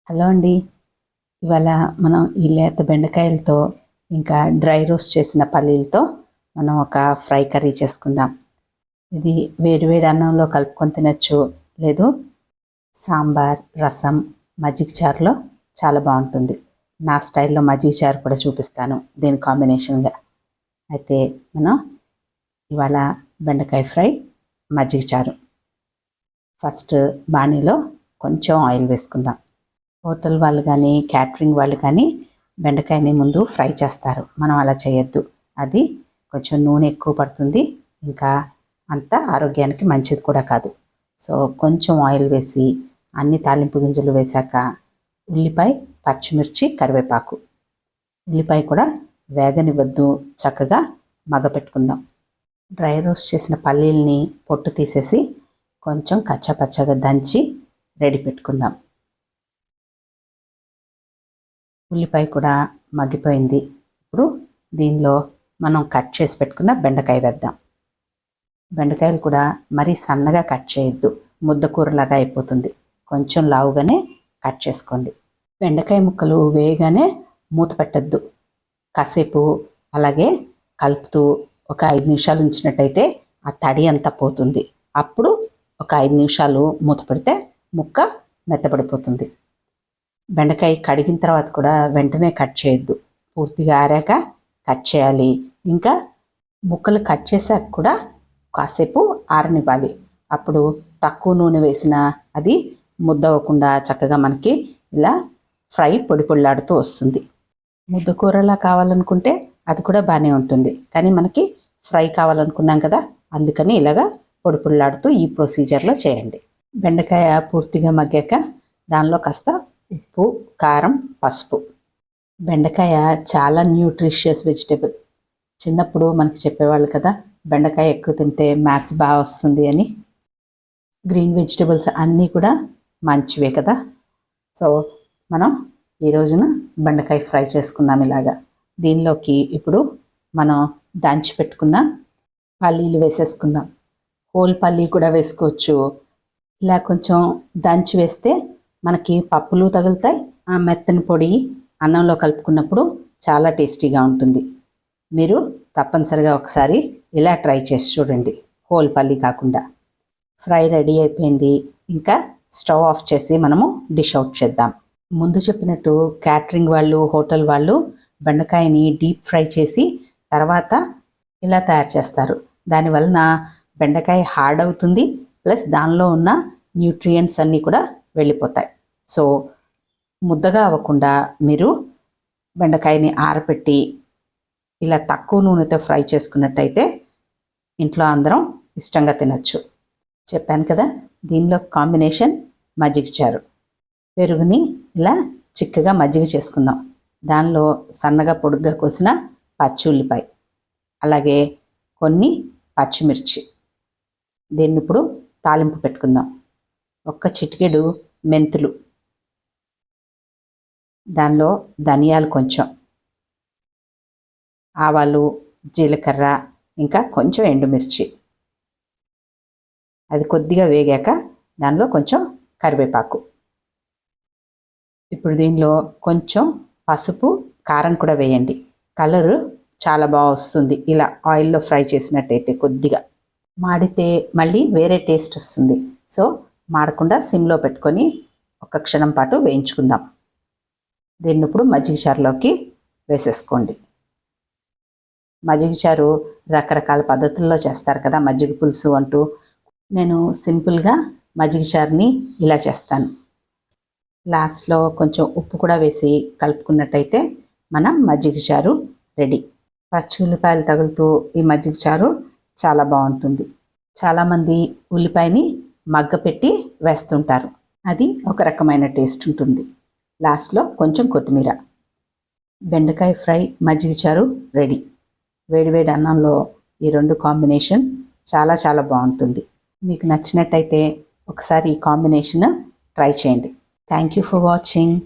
Hello అండి. ఇవాళ మనం ఈ లేత బెండకాయలతో ఇంకా డ్రై రోస్ట్ చేసిన పల్లీలతో మనం ఒక ఫ్రై కర్రీ చేసుకుందాం. ఇది వేడివేడి అన్నంలో కలుపుకొని తినచ్చు, లేదు సాంబార్, రసం, మజ్జిగ చారులో చాలా బాగుంటుంది. నా స్టైల్లో మజ్జిగ చారు కూడా చూపిస్తాను దీని కాంబినేషన్గా. అయితే మనం ఇవాళ బెండకాయ ఫ్రై, మజ్జిగ చారు. ఫస్ట్ బాణీలో కొంచెం ఆయిల్ వేసుకుందాం. హోటల్ వాళ్ళు కానీ క్యాటరింగ్ వాళ్ళు కానీ బెండకాయని ముందు ఫ్రై చేస్తారు. మనం అలా చేయొద్దు. అది కొంచెం నూనె ఎక్కువ పడుతుంది, ఇంకా అంత ఆరోగ్యానికి మంచిది కూడా కాదు. సో కొంచెం ఆయిల్ వేసి అన్ని తాలింపు గింజలు వేశాక ఉల్లిపాయ, పచ్చిమిర్చి, కరివేపాకు. ఉల్లిపాయ కూడా వేగనివ్వద్దు, చక్కగా మగపెట్టుకుందాం. డ్రై రోస్ట్ చేసిన పల్లీల్ని పొట్టు తీసేసి కొంచెం కచ్చాపచ్చాగా దంచి రెడీ పెట్టుకుందాం. ఉల్లిపాయ కూడా మగ్గిపోయింది. ఇప్పుడు దీనిలో మనం కట్ చేసి పెట్టుకున్న బెండకాయ వేద్దాం. బెండకాయలు కూడా మరీ సన్నగా కట్ చేయొద్దు, ముద్దకూరలాగా అయిపోతుంది. కొంచెం లావుగానే కట్ చేసుకోండి. బెండకాయ ముక్కలు వేయగానే మూత పెట్టద్దు. కాసేపు అలాగే కలుపుతూ ఒక 5 నిమిషాలు ఉంచినట్టయితే ఆ తడి అంతా పోతుంది. అప్పుడు ఒక 5 నిమిషాలు మూత పెడితే ముక్క మెత్తబడిపోతుంది. బెండకాయ కడిగిన తర్వాత కూడా వెంటనే కట్ చేయొద్దు, పూర్తిగా ఆరాక కట్ చేయాలి. ఇంకా ముక్కలు కట్ చేశాక కూడా కాసేపు ఆరనివ్వాలి. అప్పుడు తక్కువ నూనె వేసిన అది ముద్దవకుండా చక్కగా మనకి ఇలా ఫ్రై పొడి పొడిలాడుతూ వస్తుంది. ముద్దకూరలా కావాలనుకుంటే అది కూడా బాగానే ఉంటుంది, కానీ మనకి ఫ్రై కావాలనుకున్నాం కదా, అందుకని ఇలాగా పొడి పొడిలాడుతూ ఈ ప్రొసీజర్లో చేయండి. బెండకాయ పూర్తిగా మగ్గాక దానిలో కాస్త ఉప్పు, కారం, పసుపు. బెండకాయ చాలా న్యూట్రిషియస్ వెజిటేబుల్. చిన్నప్పుడు మనకి చెప్పేవాళ్ళు కదా, బెండకాయ ఎక్కువ తింటే మ్యాథ్స్ బాగా వస్తుంది అని. గ్రీన్ వెజిటేబుల్స్ అన్నీ కూడా మంచివే కదా. సో మనం ఈ రోజున బెండకాయ ఫ్రై చేసుకున్నాం ఇలాగా. దీనిలోకి ఇప్పుడు మనం దంచి పెట్టుకున్న పల్లీలు వేసేసుకుందాం. హోల్ పల్లీ కూడా వేసుకోవచ్చు. ఇలా కొంచెం దంచి వేస్తే మనకి పప్పులు తగులుతాయి. ఆ మెత్తని పొడి అన్నంలో కలుపుకున్నప్పుడు చాలా టేస్టీగా ఉంటుంది. మీరు తప్పనిసరిగా ఒకసారి ఇలా ట్రై చేసి చూడండి, హోల్ పల్లి కాకుండా. ఫ్రై రెడీ అయిపోయింది. ఇంకా స్టవ్ ఆఫ్ చేసి మనము డిష్ అవుట్ చేద్దాం. ముందు చెప్పినట్టు క్యాటరింగ్ వాళ్ళు, హోటల్ వాళ్ళు బెండకాయని డీప్ ఫ్రై చేసి తర్వాత ఇలా తయారు చేస్తారు. దానివలన బెండకాయ హార్డ్ అవుతుంది, ప్లస్ దానిలో ఉన్న న్యూట్రియంట్స్ అన్నీ కూడా వెళ్ళిపోతాయి. సో ముద్దగా అవ్వకుండా మీరు బెండకాయని ఆరపెట్టి ఇలా తక్కువ నూనెతో ఫ్రై చేసుకున్నట్టయితే ఇంట్లో అందరం ఇష్టంగా తినచ్చు. చెప్పాను కదా, దీనిలో కాంబినేషన్ మజ్జిగ చారు. పెరుగుని ఇలా చిక్కగా మజ్జిగ చేసుకుందాం. దానిలో సన్నగా పొడుగ్గా కోసిన పచ్చి ఉల్లిపాయ, అలాగే కొన్ని పచ్చిమిర్చి. దీన్ని ఇప్పుడు తాలింపు పెట్టుకుందాం. ఒక్క చిటికెడు మెంతులు, దానిలో ధనియాలు కొంచెం, ఆవాలు, జీలకర్ర, ఇంకా కొంచెం ఎండుమిర్చి. అది కొద్దిగా వేగాక దానిలో కొంచెం కరివేపాకు. ఇప్పుడు దీనిలో కొంచెం పసుపు, కారం కూడా వేయండి. కలరు చాలా బాగా వస్తుంది ఇలా ఆయిల్లో ఫ్రై చేసినట్టయితే. కొద్దిగా మాడితే మళ్ళీ వేరే టేస్ట్ వస్తుంది. సో మాడకుండా సిమ్లో పెట్టుకొని ఒక క్షణం పాటు వేయించుకుందాం. దీన్ని ఇప్పుడు మజ్జిగ చారులోకి వేసేసుకోండి. మజ్జిగ చారు రకరకాల పద్ధతుల్లో చేస్తారు కదా, మజ్జిగ పులుసు అంటూ. నేను సింపుల్గా మజ్జిగ చారుని ఇలా చేస్తాను. లాస్ట్లో కొంచెం ఉప్పు కూడా వేసి కలుపుకున్నట్టయితే మన మజ్జిగ చారు రెడీ. పచ్చి ఉల్లిపాయలు తగులుతూ ఈ మజ్జిగ చారు చాలా బాగుంటుంది. చాలామంది ఉల్లిపాయని మగ్గపెట్టి వేస్తుంటారు, అది ఒక రకమైన టేస్ట్ ఉంటుంది. లాస్ట్లో కొంచెం కొత్తిమీర. బెండకాయ ఫ్రై, మజ్జిగ చారు రెడీ. వేడివేడి అన్నంలో ఈ రెండు కాంబినేషన్ చాలా చాలా బాగుంటుంది. మీకు నచ్చినట్టయితే ఒకసారి ఈ కాంబినేషన్ ట్రై చేయండి. Thank you for watching.